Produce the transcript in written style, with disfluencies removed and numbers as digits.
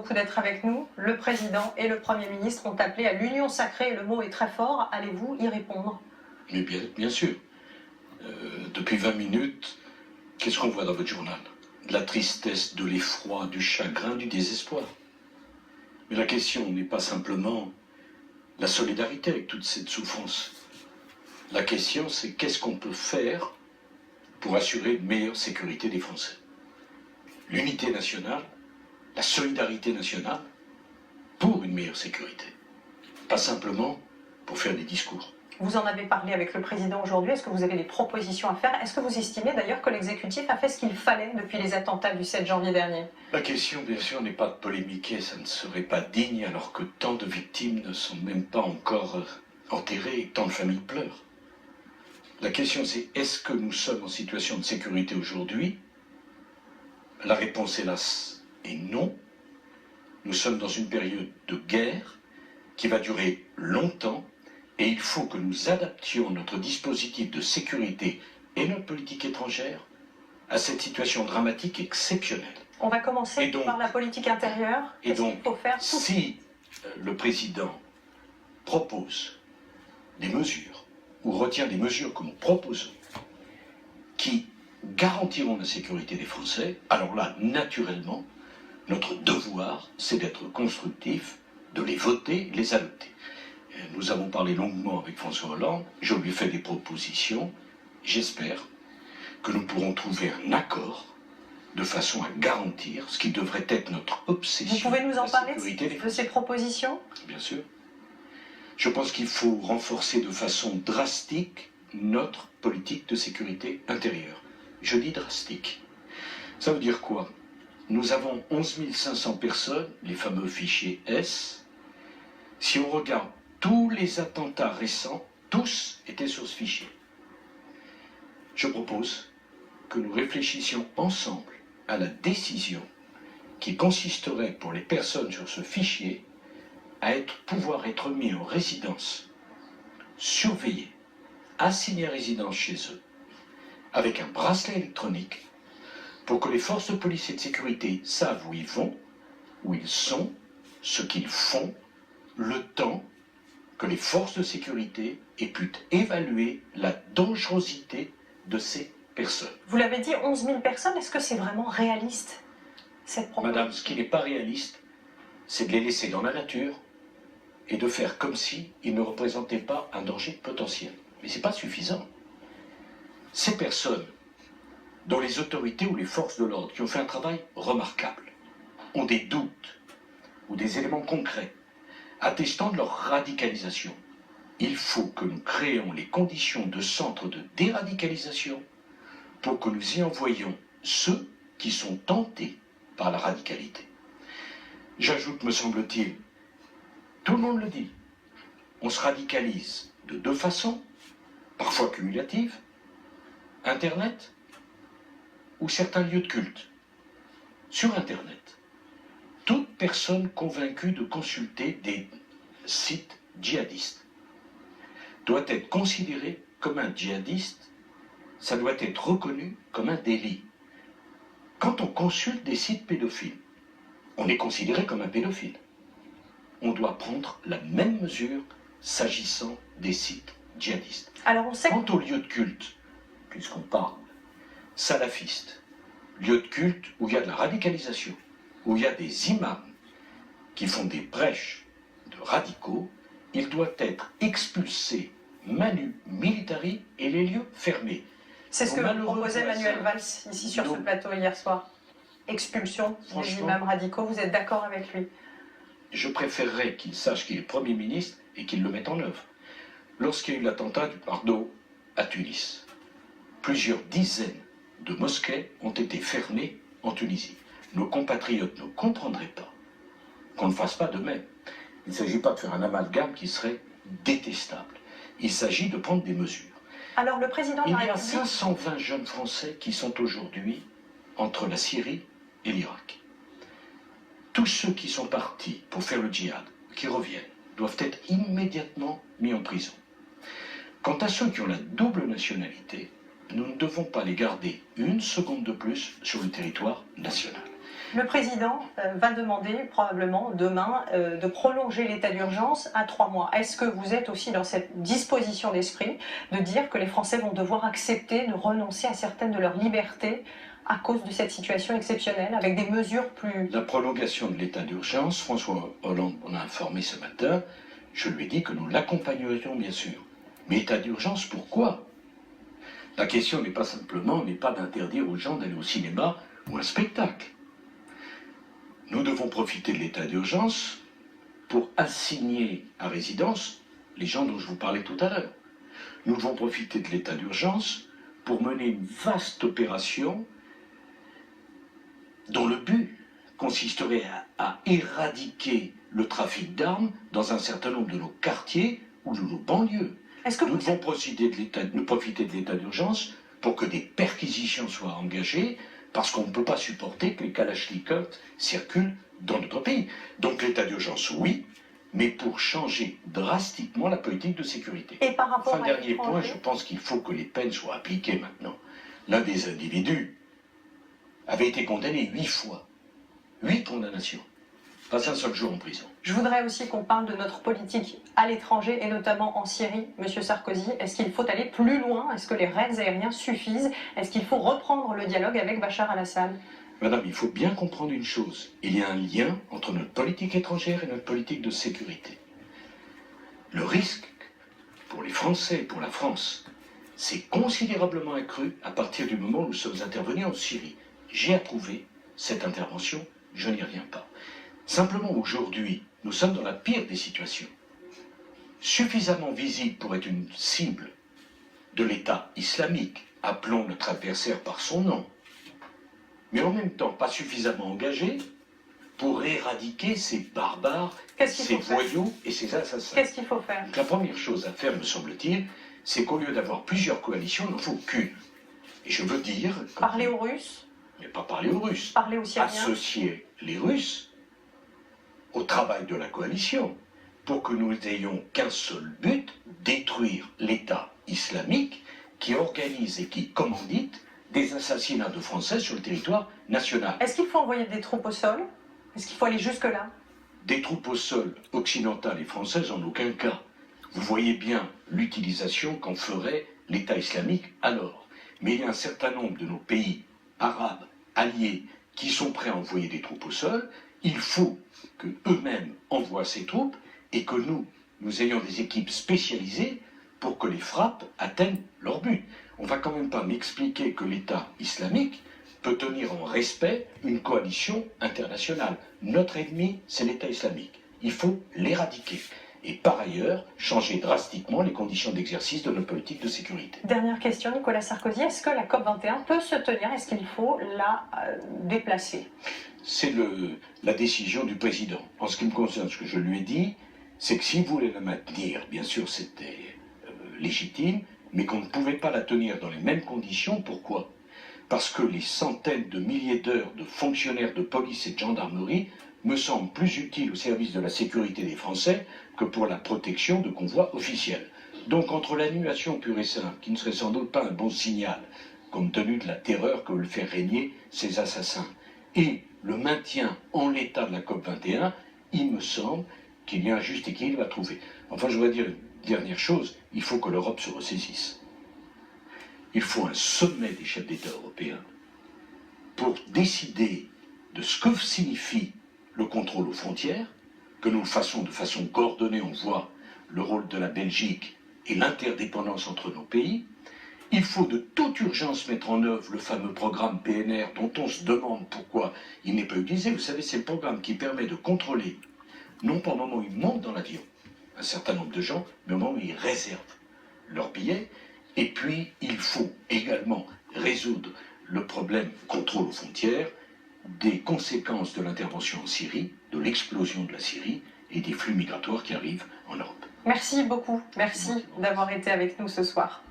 beaucoup d'être avec nous. Le président et le Premier ministre ont appelé à l'union sacrée, le mot est très fort. Allez-vous y répondre? Mais bien sûr. Depuis 20 minutes, qu'est-ce qu'on voit dans votre journal? De la tristesse, de l'effroi, du chagrin, du désespoir. Mais la question n'est pas simplement la solidarité avec toute cette souffrance. La question, c'est qu'est-ce qu'on peut faire pour assurer une meilleure sécurité des Français. L'unité nationale, la solidarité nationale, pour une meilleure sécurité. Pas simplement pour faire des discours. Vous en avez parlé avec le président aujourd'hui. Est-ce que vous avez des propositions à faire? Est-ce que vous estimez d'ailleurs que l'exécutif a fait ce qu'il fallait depuis les attentats du 7 janvier dernier? La question, bien sûr, n'est pas de polémiquer. Ça ne serait pas digne alors que tant de victimes ne sont même pas encore enterrées et tant de familles pleurent. La question, c'est est-ce que nous sommes en situation de sécurité aujourd'hui? La réponse, hélas, est non. Nous sommes dans une période de guerre qui va durer longtemps et il faut que nous adaptions notre dispositif de sécurité et notre politique étrangère à cette situation dramatique exceptionnelle. On va commencer par la politique intérieure. Et donc, qu'il faut faire si le président propose des mesures ou retient des mesures que nous proposons qui garantiront la sécurité des Français, alors là, naturellement, notre devoir, c'est d'être constructif, de les voter, les adopter. Nous avons parlé longuement avec François Hollande, je lui ai fait des propositions, j'espère que nous pourrons trouver un accord de façon à garantir ce qui devrait être notre obsession. Vous pouvez nous en parler de ces propositions? Bien sûr. Je pense qu'il faut renforcer de façon drastique notre politique de sécurité intérieure. Je dis drastique. Ça veut dire quoi? Nous avons 11 500 personnes, les fameux fichiers S. Si on regarde tous les attentats récents, tous étaient sur ce fichier. Je propose que nous réfléchissions ensemble à la décision qui consisterait pour les personnes sur ce fichier à pouvoir être mis en résidence, surveillés, assignés à résidence chez eux, avec un bracelet électronique, pour que les forces de police et de sécurité savent où ils vont, où ils sont, ce qu'ils font, le temps que les forces de sécurité aient pu évaluer la dangerosité de ces personnes. Vous l'avez dit, 11 000 personnes, est-ce que c'est vraiment réaliste, cette proposition? Madame, ce qui n'est pas réaliste, c'est de les laisser dans la nature et de faire comme si ils ne représentaient pas un danger potentiel. Mais ce n'est pas suffisant. Ces personnes, dont les autorités ou les forces de l'ordre, qui ont fait un travail remarquable, ont des doutes ou des éléments concrets attestant de leur radicalisation, il faut que nous créions les conditions de centres de déradicalisation pour que nous y envoyions ceux qui sont tentés par la radicalité. J'ajoute, me semble-t-il, tout le monde le dit, on se radicalise de deux façons, parfois cumulatives, Internet ou certains lieux de culte. Sur Internet, toute personne convaincue de consulter des sites djihadistes doit être considérée comme un djihadiste, ça doit être reconnu comme un délit. Quand on consulte des sites pédophiles, on est considéré comme un pédophile. On doit prendre la même mesure s'agissant des sites djihadistes. Alors on sait... Quant aux lieux de culte, puisqu'on parle salafistes, lieux de culte où il y a de la radicalisation, où il y a des imams qui font des prêches de radicaux, il doit être expulsé manu militari et les lieux fermés. C'est ce que proposait Manuel Valls ici sur ce plateau hier soir. Expulsion des imams radicaux, vous êtes d'accord avec lui? Je préférerais qu'il sache qu'il est Premier ministre et qu'il le mette en œuvre. Lorsqu'il y a eu l'attentat du Pardo à Tunis, plusieurs dizaines de mosquées ont été fermées en Tunisie. Nos compatriotes ne comprendraient pas qu'on ne fasse pas de même. Il ne s'agit pas de faire un amalgame qui serait détestable. Il s'agit de prendre des mesures. Alors le président de la République... Il y a 520 jeunes Français qui sont aujourd'hui entre la Syrie et l'Irak. Tous ceux qui sont partis pour faire le djihad, qui reviennent, doivent être immédiatement mis en prison. Quant à ceux qui ont la double nationalité, nous ne devons pas les garder une seconde de plus sur le territoire national. Le président va demander probablement demain de prolonger l'état d'urgence à 3 mois. Est-ce que vous êtes aussi dans cette disposition d'esprit de dire que les Français vont devoir accepter de renoncer à certaines de leurs libertés à cause de cette situation exceptionnelle, avec des mesures plus... La prolongation de l'état d'urgence, François Hollande m'en a informé ce matin, je lui ai dit que nous l'accompagnerions bien sûr. Mais état d'urgence, pourquoi? La question n'est pas d'interdire aux gens d'aller au cinéma ou à un spectacle. Nous devons profiter de l'état d'urgence pour assigner à résidence les gens dont je vous parlais tout à l'heure. Nous devons profiter de l'état d'urgence pour mener une vaste opération dont le but consisterait à éradiquer le trafic d'armes dans un certain nombre de nos quartiers ou de nos banlieues. Nous devons profiter de l'état d'urgence pour que des perquisitions soient engagées, parce qu'on ne peut pas supporter que les kalachnikovs circulent dans notre pays. Donc l'état d'urgence, oui, mais pour changer drastiquement la politique de sécurité. Et par rapport enfin, à dernier point, je pense qu'il faut que les peines soient appliquées maintenant. L'un des individus avait été condamné 8 fois. 8 condamnations. Pas un seul jour en prison. Je voudrais aussi qu'on parle de notre politique à l'étranger et notamment en Syrie. Monsieur Sarkozy, est-ce qu'il faut aller plus loin? Est-ce que les raids aériens suffisent? Est-ce qu'il faut reprendre le dialogue avec Bachar al-Assad? Madame, il faut bien comprendre une chose. Il y a un lien entre notre politique étrangère et notre politique de sécurité. Le risque pour les Français et pour la France s'est considérablement accru à partir du moment où nous sommes intervenus en Syrie. J'ai approuvé cette intervention, je n'y reviens pas. Simplement, aujourd'hui, nous sommes dans la pire des situations. Suffisamment visible pour être une cible de l'État islamique, appelons notre adversaire par son nom, mais en même temps pas suffisamment engagé pour éradiquer ces barbares, ces voyous et ces assassins. Qu'est-ce qu'il faut faire? Donc, la première chose à faire, me semble-t-il, c'est qu'au lieu d'avoir plusieurs coalitions, il n'en faut qu'une. Et je veux dire... Parler aux Russes? Mais pas parler aux Russes. Parler aux Syriens? Associer les Russes au travail de la coalition, pour que nous n'ayons qu'un seul but, détruire l'État islamique qui organise et qui commandite des assassinats de Français sur le territoire national. Est-ce qu'il faut envoyer des troupes au sol? Est-ce qu'il faut aller jusque-là? Des troupes au sol occidentales et françaises en aucun cas. Vous voyez bien l'utilisation qu'en ferait l'État islamique alors. Mais il y a un certain nombre de nos pays arabes alliés qui sont prêts à envoyer des troupes au sol. Il faut qu'eux-mêmes envoient ces troupes et que nous ayons des équipes spécialisées pour que les frappes atteignent leur but. On ne va quand même pas m'expliquer que l'État islamique peut tenir en respect une coalition internationale. Notre ennemi, c'est l'État islamique. Il faut l'éradiquer. Et par ailleurs, changer drastiquement les conditions d'exercice de notre politique de sécurité. Dernière question, Nicolas Sarkozy, est-ce que la COP21 peut se tenir? Est-ce qu'il faut la déplacer? C'est la décision du président. En ce qui me concerne, ce que je lui ai dit, c'est que s'il voulait la maintenir, bien sûr c'était légitime, mais qu'on ne pouvait pas la tenir dans les mêmes conditions. Pourquoi? Parce que les centaines de milliers d'heures de fonctionnaires de police et de gendarmerie me semblent plus utiles au service de la sécurité des Français que pour la protection de convois officiels. Donc entre l'annulation pure et simple, qui ne serait sans doute pas un bon signal, compte tenu de la terreur que veulent faire régner ces assassins, et le maintien en l'état de la COP21, il me semble qu'il y a un juste équilibre à trouver. Enfin, je voudrais dire une dernière chose, il faut que l'Europe se ressaisisse. Il faut un sommet des chefs d'État européens pour décider de ce que signifie le contrôle aux frontières, que nous le fassions de façon coordonnée, on voit le rôle de la Belgique et l'interdépendance entre nos pays. Il faut de toute urgence mettre en œuvre le fameux programme PNR dont on se demande pourquoi il n'est pas utilisé. Vous savez, c'est le programme qui permet de contrôler, non pas au moment où ils montent dans l'avion, un certain nombre de gens, mais au moment où ils réservent leur billet. Et puis, il faut également résoudre le problème contrôle aux frontières, des conséquences de l'intervention en Syrie, de l'explosion de la Syrie et des flux migratoires qui arrivent en Europe. Merci beaucoup. Merci d'avoir été avec nous ce soir.